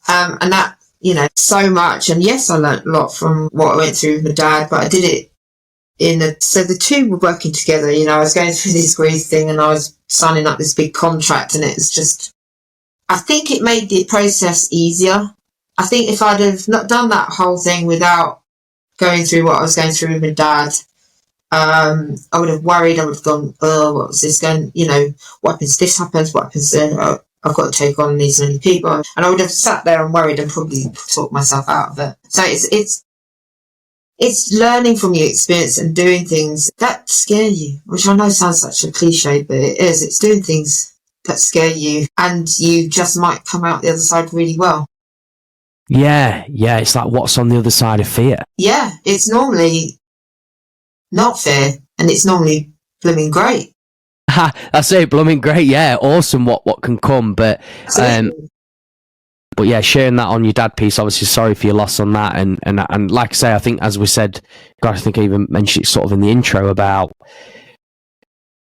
[SPEAKER 1] And that, so much. And yes, I learnt a lot from what I went through with my dad, but I did it so the two were working together. I was going through this grief thing, and I was signing up this big contract, and it was just, I think it made the process easier. I think if I'd have not done that whole thing without going through what I was going through with my dad, I would have worried. I would have gone, oh, what was this going, what happens if this happens, what happens then, I've got to take on these many people. And I would have sat there and worried and probably talked myself out of it. So it's learning from your experience and doing things that scare you, which I know sounds such a cliche, but it is. It's doing things that scare you, and you just might come out the other side really well.
[SPEAKER 2] Yeah, it's like, what's on the other side of fear?
[SPEAKER 1] Yeah, it's normally not fear, and it's normally blooming great.
[SPEAKER 2] I say blooming great, yeah, awesome what can come, but yeah, sharing that on your dad piece, obviously sorry for your loss on that, and like I say, I think, as we said, God, I think I even mentioned it sort of in the intro about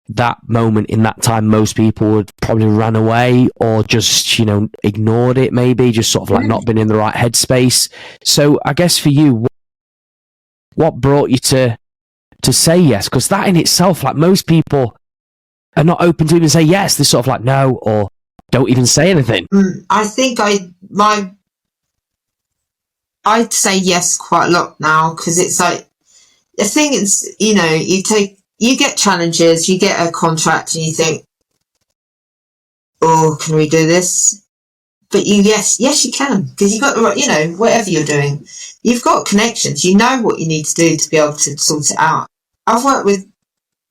[SPEAKER 2] that moment in that time. Most people would probably run away or just ignored it, maybe just sort of like not been in the right headspace. So I guess for you, what brought you to say yes? Because that in itself, like, most people are not open to even say yes. They're sort of like no, or don't even say anything.
[SPEAKER 1] I think I'd say yes quite a lot now, because it's like, the thing is, you get challenges, you get a contract, and you think, oh, can we do this? But yes you can, because you've got the whatever you're doing, you've got connections, you know what you need to do to be able to sort it out. I've worked with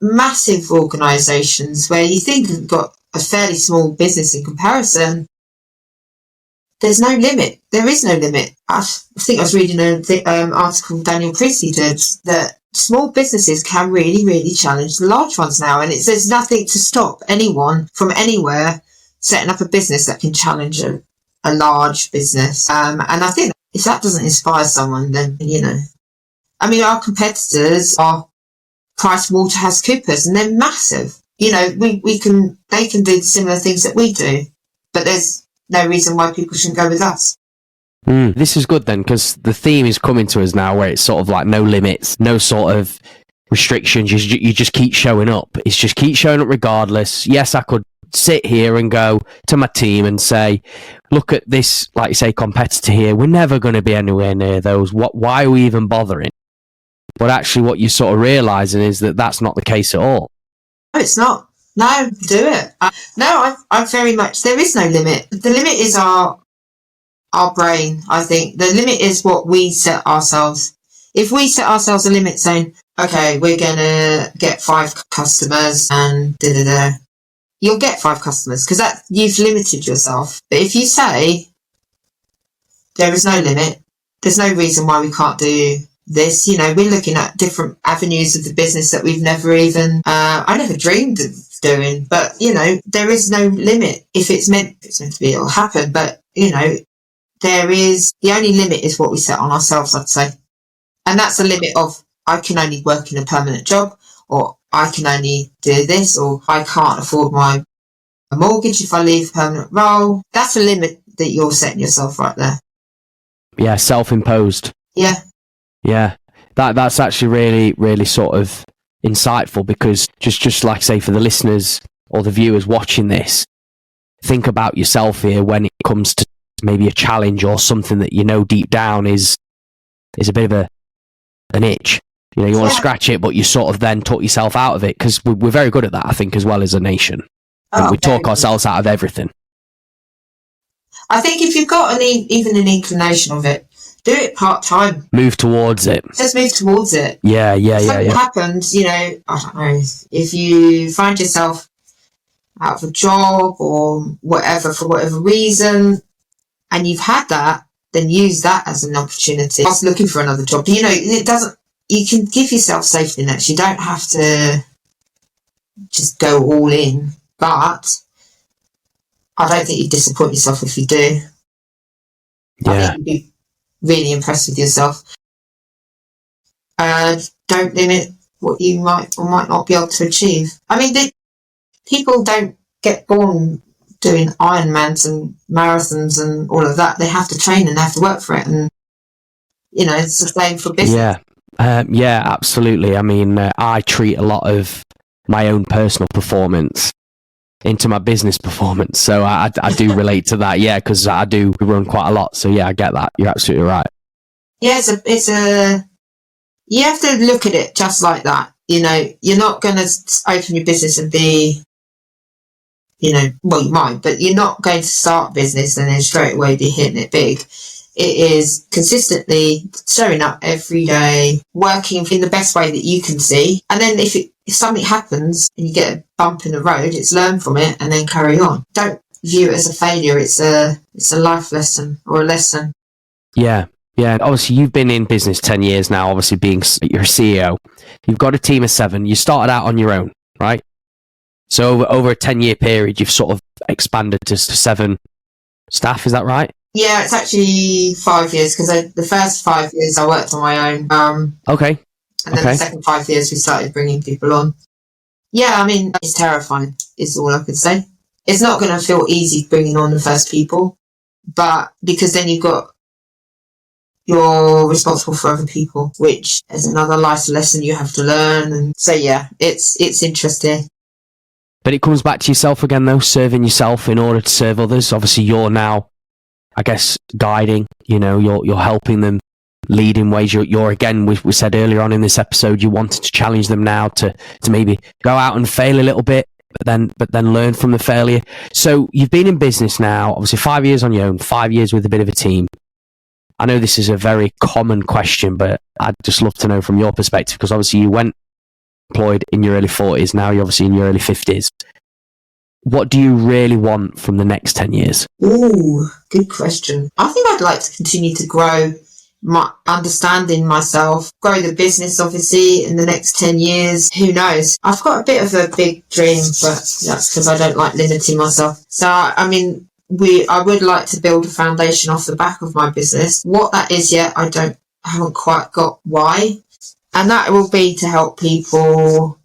[SPEAKER 1] massive organisations where you think you've got a fairly small business in comparison. There's no limit. There is no limit. I think I was reading an article Daniel Christie did, that small businesses can really, really challenge the large ones now. And there's nothing to stop anyone from anywhere setting up a business that can challenge a large business. And I think if that doesn't inspire someone, then, our competitors are PricewaterhouseCoopers, and they're massive. They can do similar things that we do, but there's no reason why people shouldn't go with us.
[SPEAKER 2] This is good then, because the theme is coming to us now, where it's sort of like no limits, no sort of restrictions. You just keep showing up. It's just keep showing up regardless. Yes, I could sit here and go to my team and say, look at this, like you say, competitor here. We're never going to be anywhere near those. Why are we even bothering? But actually what you're sort of realising is that that's not the case at all.
[SPEAKER 1] No, it's not. No, do it. I very much, there is no limit. The limit is our brain, I think. The limit is what we set ourselves. If we set ourselves a limit saying, okay, we're going to get 5 customers and da-da-da, you'll get 5 customers, because that you've limited yourself. But if you say, there is no limit, there's no reason why we can't do this. We're looking at different avenues of the business that we've never even, I never dreamed of doing. But, there is no limit. If it's meant to be, it'll happen. But, the only limit is what we set on ourselves, I'd say. And that's a limit of, I can only work in a permanent job, or I can only do this, or I can't afford my mortgage if I leave a permanent role. That's a limit that you're setting yourself right there.
[SPEAKER 2] Yeah, self-imposed.
[SPEAKER 1] Yeah.
[SPEAKER 2] Yeah. That's actually really, really sort of insightful, because just like say for the listeners or the viewers watching this, think about yourself here when it comes to maybe a challenge or something that deep down is a bit of an itch. You want to scratch it, but you sort of then talk yourself out of it, because we're very good at that, I think, as well as a nation. And we talk ourselves out of everything.
[SPEAKER 1] I think if you've got even an inclination of it, do it part-time.
[SPEAKER 2] Move towards it.
[SPEAKER 1] Just move towards it.
[SPEAKER 2] Yeah.
[SPEAKER 1] Something happens, I don't know, if you find yourself out of a job or whatever, for whatever reason, and you've had that, then use that as an opportunity. I was looking for another job. You can give yourself safety nets. You don't have to just go all in, but I don't think you disappoint yourself if you do.
[SPEAKER 2] Yeah.
[SPEAKER 1] I think you'd be really impressed with yourself. Don't limit what you might or might not be able to achieve. I mean, people don't get born doing Ironmans and marathons and all of that. They have to train and they have to work for it. And, it's the same for business.
[SPEAKER 2] Yeah, absolutely. I mean, I treat a lot of my own personal performance into my business performance. So I do relate to that. Yeah, because I do run quite a lot. So yeah, I get that. You're absolutely right. Yeah,
[SPEAKER 1] you have to look at it just like that. You're not going to open your business and be, well, you might, but you're not going to start a business and then straight away be hitting it big. It is consistently showing up every day, working in the best way that you can see. And then if something happens and you get a bump in the road, it's learn from it and then carry on. Don't view it as a failure. It's a life lesson or a lesson.
[SPEAKER 2] Yeah. Yeah. Obviously, you've been in business 10 years now, obviously being your CEO. You've got a team of 7. You started out on your own, right? So over a 10-year period, you've sort of expanded to 7 staff. Is that right?
[SPEAKER 1] Yeah, it's actually 5 years, because the first 5 years I worked on my own.
[SPEAKER 2] Okay.
[SPEAKER 1] And then the second 5 years we started bringing people on. Yeah, I mean, it's terrifying, is all I could say. It's not going to feel easy bringing on the first people, but because then you're responsible for other people, which is another life lesson you have to learn. And so, yeah, it's interesting.
[SPEAKER 2] But it comes back to yourself again, though, serving yourself in order to serve others. Obviously, you're now, I guess, guiding, you're helping them, lead in ways. You're again, we said earlier on in this episode, you wanted to challenge them now to maybe go out and fail a little bit, but then learn from the failure. So you've been in business now, obviously 5 years on your own, 5 years with a bit of a team. I know this is a very common question, but I'd just love to know from your perspective, because obviously you went employed in your early 40s, now you're obviously in your early 50s. What do you really want from the next 10 years?
[SPEAKER 1] Ooh, good question. I think I'd like to continue to grow my understanding myself, grow the business, obviously, in the next 10 years. Who knows? I've got a bit of a big dream, but that's because I don't like limiting myself. So, I mean, I would like to build a foundation off the back of my business. What that is yet, I haven't quite got why. And that will be to help people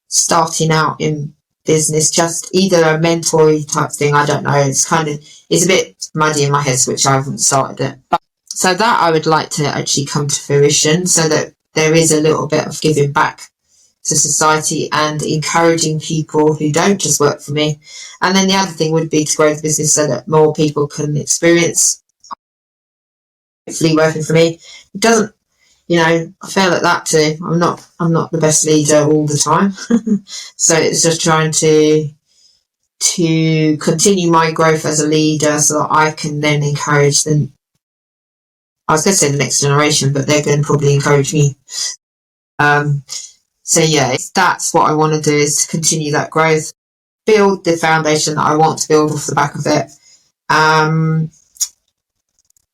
[SPEAKER 1] starting out in business, just either a mentoring type thing, I don't know. It's a bit muddy in my head, which I haven't started it. But, so that I would like to actually come to fruition, so that there is a little bit of giving back to society and encouraging people who don't just work for me. And then the other thing would be to grow the business so that more people can experience, hopefully, working for me. It doesn't, I fail at that too. I'm not the best leader all the time. So it's just trying to continue my growth as a leader so that I can then encourage them. I was going to say the next generation, but they're going to probably encourage me. So yeah, that's what I want to do, is to continue that growth, build the foundation that I want to build off the back of it.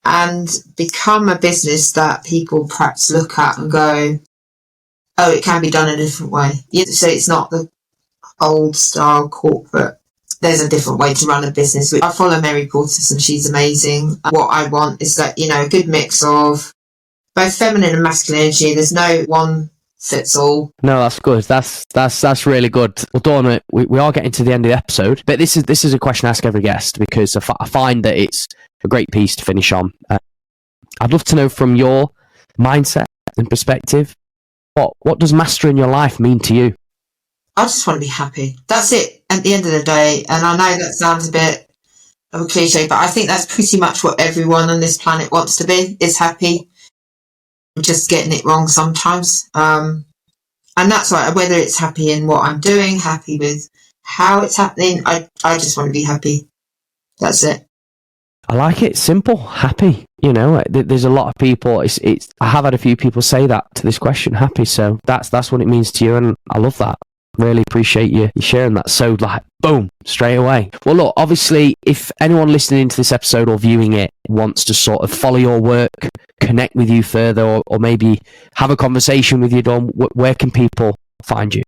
[SPEAKER 1] And become a business that people perhaps look at and go, oh, it can be done in a different way. So it's not old style corporate. There's a different way to run a business. I follow Mary Portis and she's amazing. What I want is that, a good mix of both feminine and masculine energy. There's no one fits all.
[SPEAKER 2] No, that's good. That's really good. Well, Dawn, we are getting to the end of the episode, but this is a question I ask every guest because I find that it's a great piece to finish on. I'd love to know from your mindset and perspective, what does mastering your life mean to you?
[SPEAKER 1] I just want to be happy. That's it at the end of the day. And I know that sounds a bit of a cliche, but I think that's pretty much what everyone on this planet wants to be, is happy. Just getting it wrong sometimes. And that's right, whether it's happy in what I'm doing, happy with how it's happening, I just want to be happy. That's it.
[SPEAKER 2] I like it. Simple, happy. There's a lot of people. I have had a few people say that to this question, happy. So that's what it means to you, and I love that. Really appreciate you sharing that. So boom, straight away. Well, look, obviously, if anyone listening to this episode or viewing it wants to sort of follow your work, connect with you further, or maybe have a conversation with you, Dawn, where can people find you?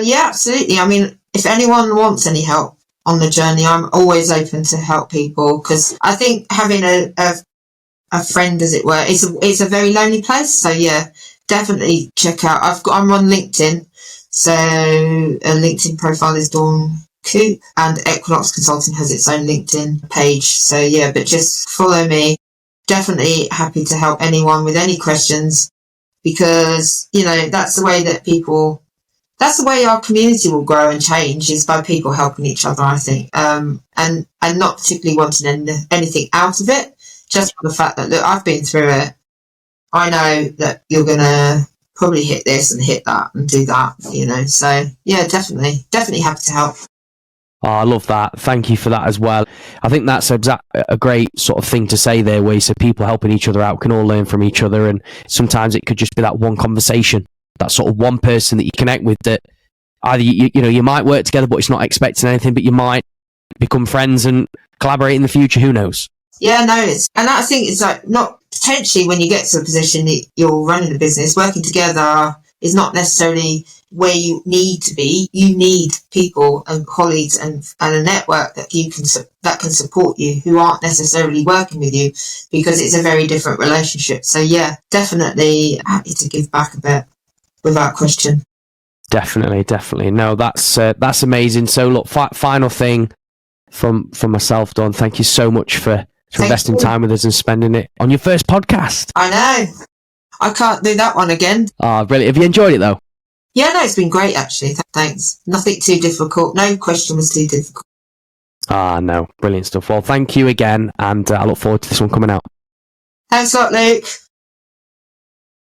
[SPEAKER 1] Yeah, absolutely. I mean, if anyone wants any help on the journey, I'm always open to help people, because I think having a friend, as it were, it's a very lonely place. So yeah, definitely check out. I'm on LinkedIn. So a LinkedIn profile is Dawn Coupe, and Equinox Consulting has its own LinkedIn page. So yeah, but just follow me. Definitely happy to help anyone with any questions, because, that's the way that's the way our community will grow and change, is by people helping each other, I think. And not particularly wanting anything out of it, just for the fact that, look, I've been through it. I know that you're going to probably hit this and hit that and do that, So yeah, definitely happy to help.
[SPEAKER 2] Oh, I love that. Thank you for that as well. I think that's a great sort of thing to say there, where so people helping each other out can all learn from each other, and sometimes it could just be that one conversation, that sort of one person that you connect with, that either you might work together, but it's not expecting anything, but you might become friends and collaborate in the future. Who knows?
[SPEAKER 1] Yeah, no, and I think it's like, not potentially when you get to a position that you're running a business, working together is not necessarily where you need to be. You need people and colleagues and a network that can support you, who aren't necessarily working with you, because it's a very different relationship. So yeah, definitely happy to give back a bit, without question.
[SPEAKER 2] Definitely. No, that's amazing. So look, final thing from myself, Dawn, thank you so much for investing time with us and spending it on your first podcast.
[SPEAKER 1] I know. I can't do that one again.
[SPEAKER 2] Oh, brilliant. Have you enjoyed it though?
[SPEAKER 1] Yeah, no, it's been great actually. Thanks. Nothing too difficult. No question was too difficult.
[SPEAKER 2] No. Brilliant stuff. Well, thank you again, and I look forward to this one coming out.
[SPEAKER 1] Thanks a lot, Luke.